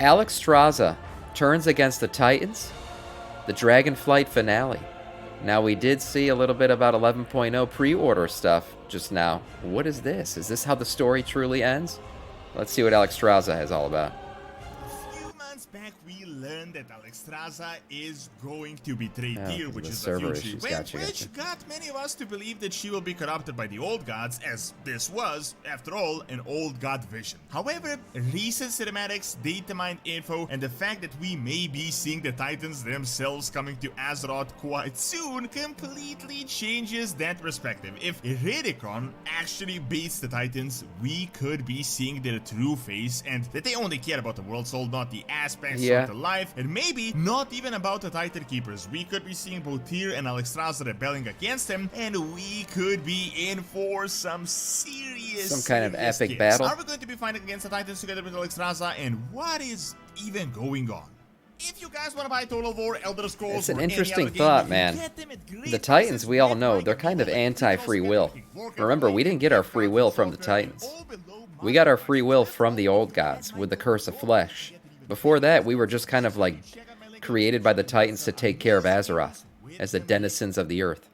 Alexstrasza turns against the Titans. The Dragonflight finale. Now, we did see a little bit about 11.0 pre-order stuff just now. What is this? Is this how the story truly ends? Let's see what Alexstrasza is all about. A few months back, we learned that Alexstrasza is going to betray Oh, Tyr, 'cause which the is a server huge issues. event, Gotcha. which got many of us to believe that she will be corrupted by the old gods, as this was, after all, an old god vision. However, recent cinematics, data mine info, and the fact that we may be seeing the Titans themselves coming to Azeroth quite soon completely changes that perspective. If Iridikron actually beats the Titans, we could be seeing their true face, and that they only care about the world soul, not the aspects of the life, and maybe not even about the Titan Keepers. We could be seeing both Tyr and Alexstrasza rebelling against him, and we could be in for some serious kind of epic chaos. battle. Are we going to be fighting against the Titans together with Alexstrasza, and what is even going on? If you guys want to buy Total War, Elder Scrolls, It's an or any interesting other game, thought, you can man. get them at great The Titans, prices we all with know, like they're a kind of deal, like anti-free $3 will. warcraft, Remember, we didn't get our free will from the Titans. We got our free will from the old gods with the Curse of Flesh. Before that, we were just kind of like created by the Titans to take care of Azeroth as the denizens of the earth.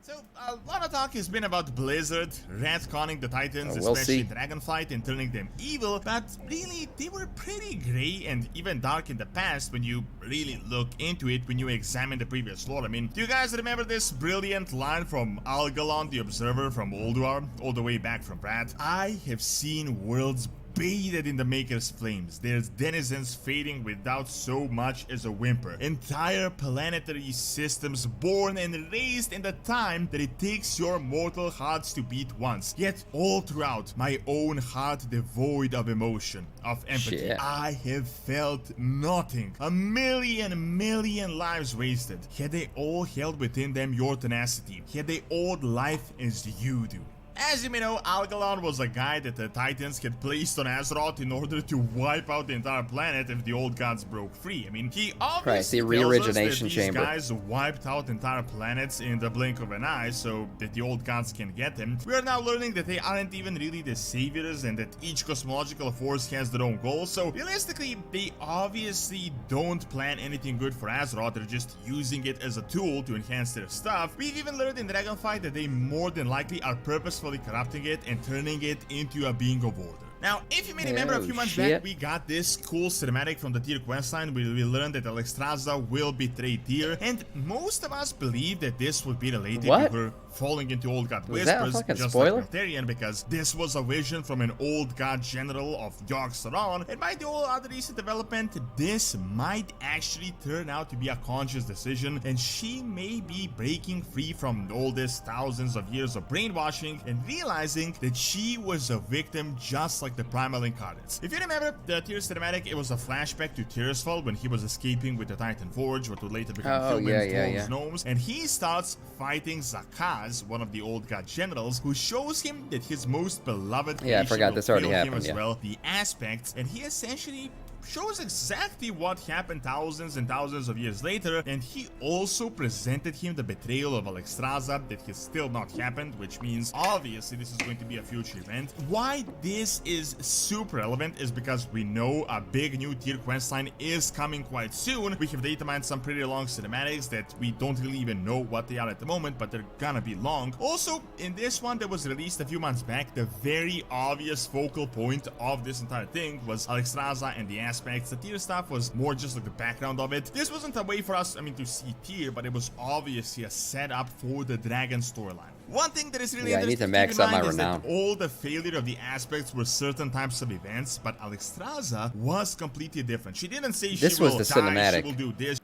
So, a lot of talk has been about Blizzard retconning the Titans, We'll especially see. Dragonflight, and turning them evil, but really, they were pretty gray and even dark in the past when you really look into it, when you examine the previous lore. I mean, do you guys remember this brilliant line from Algalon the Observer from Ulduar, all the way back from Brad? I have seen worlds bathed in the Maker's flames. There's denizens fading without so much as a whimper. Entire planetary systems born and raised in the time that it takes your mortal hearts to beat once. Yet all throughout, my own heart devoid of emotion, of empathy. Shit. I have felt nothing. A million lives wasted. Had they all held within them your tenacity. Had they owed life as you do. As you may know, Algalon was a guy that the Titans had placed on Azeroth in order to wipe out the entire planet if the old gods broke free. I mean, he obviously the tells us that re-origination these chamber. guys wiped out entire planets in the blink of an eye so that the old gods can get him. We are now learning that they aren't even really the saviors and that each cosmological force has their own goals, so realistically, they obviously don't plan anything good for Azeroth. They're just using it as a tool to enhance their stuff. We've even learned in Dragonflight that they more than likely are purposefully corrupting it and turning it into a being of order. Now, if you may remember, a few months back, we got this cool cinematic from the Tyr questline where we learned that Alexstrasza will betray Tyr, and most of us believe that this would be related to her falling into old god whispers, just spoiler? like Maltarian, because this was a vision from an old god general of Yogg-Saron, and by the whole other recent development, this might actually turn out to be a conscious decision, and she may be breaking free from all this thousands of years of brainwashing and realizing that she was a victim just like the Primal Incarnates. If you remember the Tyr cinematic, it was a flashback to Tirsfall when he was escaping with the Titan Forge, what would later become humans, dwarves, gnomes, and he starts fighting Zakaz, one of the old god generals, who shows him that his most beloved I forgot this already happened, as well, the aspects, and he essentially shows exactly what happened thousands and thousands of years later, and he also presented him the betrayal of Alexstrasza that has still not happened, which means obviously this is going to be a future event. Why this is super relevant is because we know a big new Tyr questline is coming quite soon. We have data mined some pretty long cinematics that we don't really even know what they are at the moment, but they're gonna be long. Also, in this one that was released a few months back, the very obvious focal point of this entire thing was Alexstrasza and the aspects. The Tyr stuff was more just like the background of it. This wasn't a way for us, to see Tyr, but it was obviously a setup for the Dragon storyline. One thing that is really interesting to keep in mind is that all the failure of the aspects were certain types of events, but Alexstrasza was completely different. She didn't say she will die, she will do this.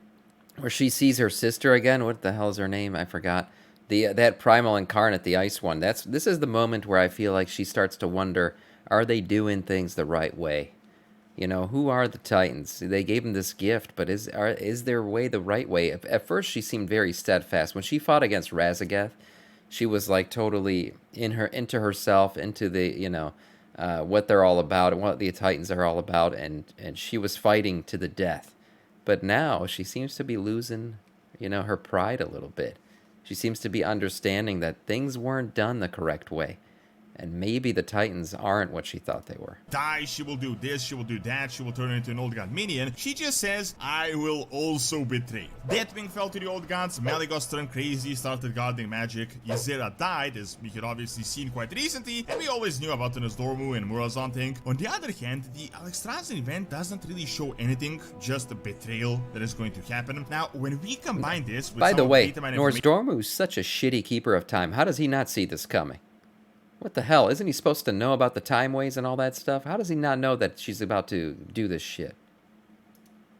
Where she sees her sister again. What the hell is her name? I forgot. That Primal Incarnate, the ice one. This is the moment where I feel like she starts to wonder, are they doing things the right way? You know, who are the Titans? They gave him this gift, but is their way the right way? At first, she seemed very steadfast. When she fought against Razageth, she was like totally into herself, into the what they're all about and what the Titans are all about, and she was fighting to the death. But now she seems to be losing, her pride a little bit. She seems to be understanding that things weren't done the correct way. And maybe the Titans aren't what she thought they were. Die, she will do this, she will do that, she will turn into an old god minion. She just says, I will also betray. Deathwing fell to the old gods, Malygos turned crazy, started guarding magic, Ysera died, as we could obviously seen quite recently, and we always knew about the Dormu and Murazon thing. On the other hand, the Alexstrasza event doesn't really show anything, just a betrayal that is going to happen. Now, when we combine this with By some the of way, Datamine Nozdormu's such a shitty keeper of time. How does he not see this coming? What the hell? Isn't he supposed to know about the time ways and all that stuff? How does he not know that she's about to do this shit?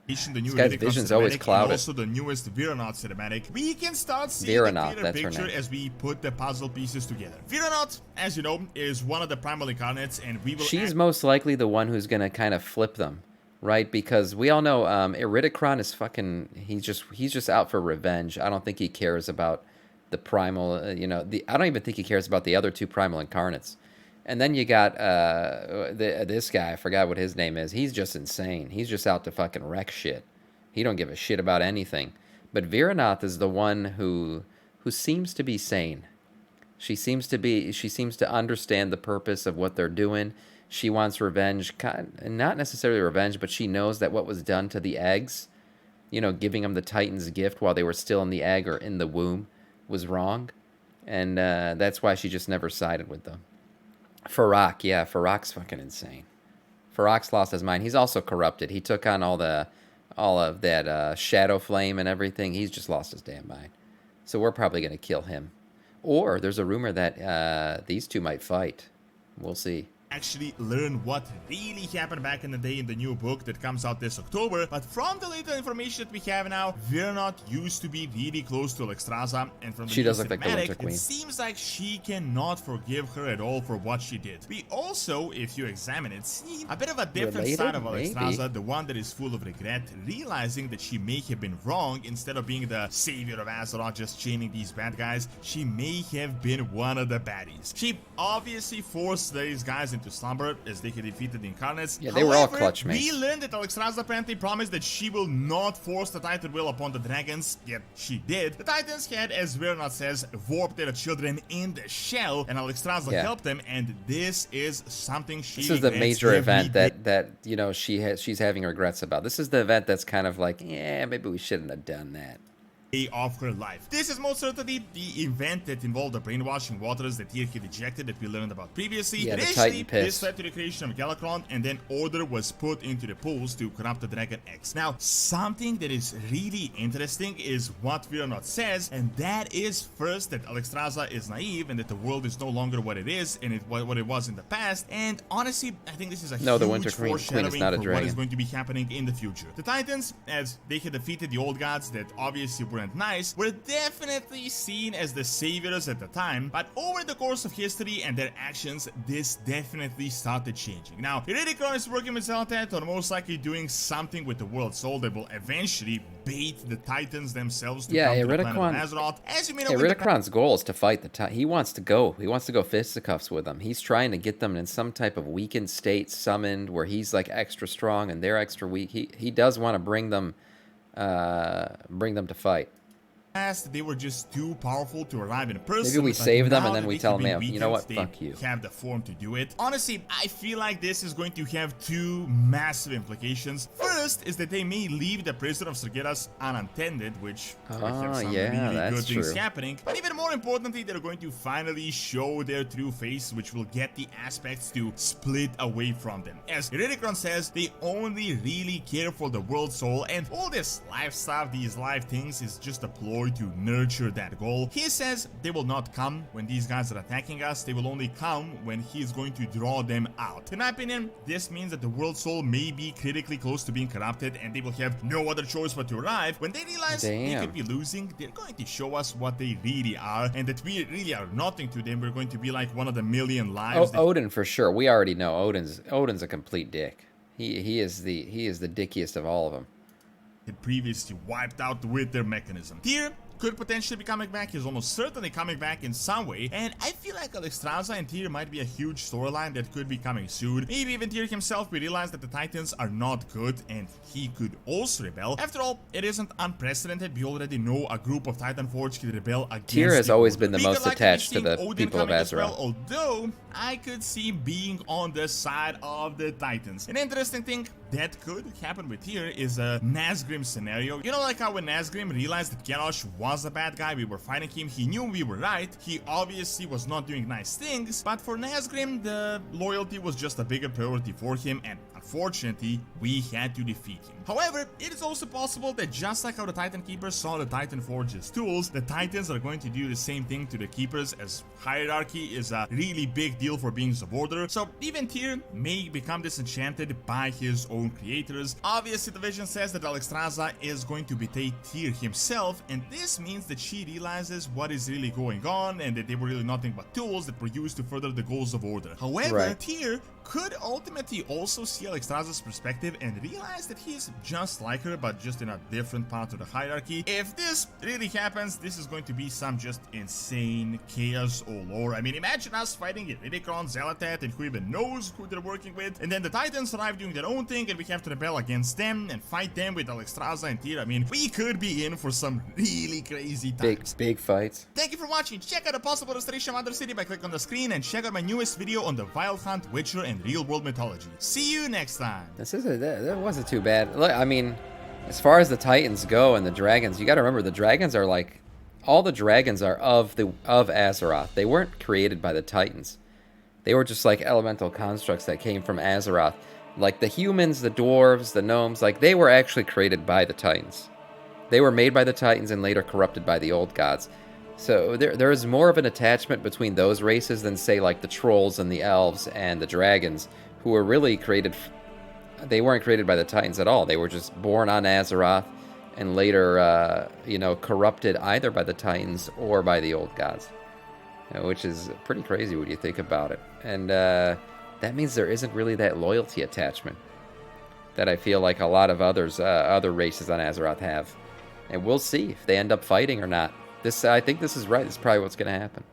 The new This guy's vision's always clouded. Also the newest Viranaut cinematic. We can start seeing Viranaut, a clearer that's her picture name. as we put the puzzle pieces together. Viranaut, as you know, is one of the primal incarnates, and we will. She's most likely the one who's gonna kind of flip them, right? Because we all know Iridikron is fucking. He's just out for revenge. I don't think he cares about the primal. I don't even think he cares about the other two primal incarnates. And then you got this guy. I forgot what his name is. He's just insane. He's just out to fucking wreck shit. He don't give a shit about anything. But Viranath is the one who seems to be sane. She seems to understand the purpose of what they're doing. She wants revenge, not necessarily revenge, but she knows that what was done to the eggs, giving them the Titan's gift while they were still in the egg or in the womb, was wrong. And that's why she just never sided with them. Farak, yeah, Farak's fucking insane. Farak's lost his mind. He's also corrupted. He took on all of that shadow flame and everything. He's just lost his damn mind. So we're probably going to kill him. Or there's a rumor that these two might fight. We'll see. Actually learn what really happened back in the day in the new book that comes out this October, but from the little information that we have now, Viranaut used to be really close to Alexstrasza, and from the She new does look like the Winter cinematic, Queen. it seems like she cannot forgive her at all for what she did. We also, if you examine it, see a bit of a different Related? side of Maybe. Alexstrasza, the one that is full of regret, realizing that she may have been wrong. Instead of being the savior of Azeroth, just chaining these bad guys, she may have been one of the baddies. She obviously forced these guys into slumber as they had defeated the Incarnates. Yeah, they were all However, clutch mates. we learned that Alexstrasza apparently promised that she will not force the Titan will upon the dragons, yet she did. The Titans had, as Viranaut says, warped their children in the shell, and Alexstrasza helped them, and this is something she This is the regrets major every event day. that she's having regrets about. This is the event that's kind of like, yeah, maybe we shouldn't have done that. Of her life. This is most certainly the event that involved the brainwashing waters that Tyr had ejected that we learned about previously. Yeah, the Initially, Titan piss. this led to the creation of Galakrond, and then order was put into the pools to corrupt the Dragon X. Now, something that is really interesting is what Viranaut says, and that is first that Alexstrasza is naive and that the world is no longer what it is and what it was in the past. And honestly, I think this is a No, the huge Winter Queen is foreshadowing not a for what is dragon. going to be happening in the future. The Titans, as they had defeated the old gods that obviously weren't nice, were definitely seen as the saviors at the time, but over the course of history and their actions, this definitely started changing. Now, Iridikron is working with Zeltet on most likely doing something with the world soul that will eventually bait the Titans themselves to come to the planet of Azeroth. As you may know, Iridikron's goal is to fight the Titan. He wants to go fisticuffs with them. He's trying to get them in some type of weakened state, summoned, where he's like extra strong and they're extra weak. He does want to bring them to fight. past, they were just too powerful to arrive in person. Maybe we but save them now and then that we they tell have been them, you know what, weakened, fuck you. They have the form to do it. Honestly, I feel like this is going to have two massive implications. First is that they may leave the prison of Sergeras unattended, which could have some yeah, really that's good things true. happening. But even more importantly, they're going to finally show their true face, which will get the aspects to split away from them. As Iridikron says, they only really care for the world soul, and all this life stuff, these life things, is just a ploy to nurture that goal. He says they will not come when these guys are attacking us, they will only come when he is going to draw them out. In my opinion, this means that the world soul may be critically close to being corrupted and they will have no other choice but to arrive. When they realize they could be losing, they're going to show us what they really are, and that we really are nothing to them. We're going to be like one of the million lives. Odin for sure. We already know Odin's a complete dick. He is the dickiest of all of them. Had previously wiped out with their mechanism. Tyr could potentially be coming back. He's almost certainly coming back in some way. And I feel like Alexstrasza and Tyr might be a huge storyline that could be coming soon. Maybe even Tyr himself, we realize that the Titans are not good and he could also rebel. After all, it isn't unprecedented. We already know a group of Titanforge can rebel against Tyr has the always Order. been the We most could likely attached be to the seeing Odin people of coming as Azeroth. well, although I could see him being on the side of the Titans. An interesting thing that could happen with Tyr is a Nazgrim scenario. You know, like how when Nazgrim realized that Garrosh was a bad guy, we were fighting him, he knew we were right, he obviously was not doing nice things, but for Nazgrim, the loyalty was just a bigger priority for him, and unfortunately, we had to defeat him. However, it is also possible that just like how the Titan Keepers saw the Titan Forge as tools, the Titans are going to do the same thing to the Keepers, as hierarchy is a really big deal for beings of order. So even Tyr may become disenchanted by his own creators. Obviously, the vision says that Alexstrasza is going to betray Tyr himself, and this means that she realizes what is really going on and that they were really nothing but tools that were used to further the goals of order. However, Tyr could ultimately also see Alexstrasza's perspective and realize that he is just like her, but just in a different part of the hierarchy. If this really happens, this is going to be some just insane chaos all over. I mean, imagine us fighting Iridikron, Zelatat, and who even knows who they're working with, and then the Titans arrive doing their own thing, and we have to rebel against them and fight them with Alexstrasza and Tyr. I mean, we could be in for some really crazy times. Big fights. Thank you for watching. Check out a possible restoration of Mother City by clicking on the screen, and check out my newest video on the Wild Hunt, Witcher, and real world mythology. See you next time. That wasn't too bad. Look, I mean, as far as the Titans go and the dragons, you got to remember the dragons are like, all the dragons are of Azeroth. They weren't created by the Titans. They were just like elemental constructs that came from Azeroth. Like the humans, the dwarves, the gnomes, like they were actually created by the Titans. They were made by the Titans and later corrupted by the old gods. So there is more of an attachment between those races than, say, like the trolls and the elves and the dragons, who were really created. They weren't created by the Titans at all. They were just born on Azeroth and later, corrupted either by the Titans or by the old gods, which is pretty crazy when you think about it. And that means there isn't really that loyalty attachment that I feel like a lot of other races on Azeroth have. And we'll see if they end up fighting or not. I think this is right. This is probably what's going to happen.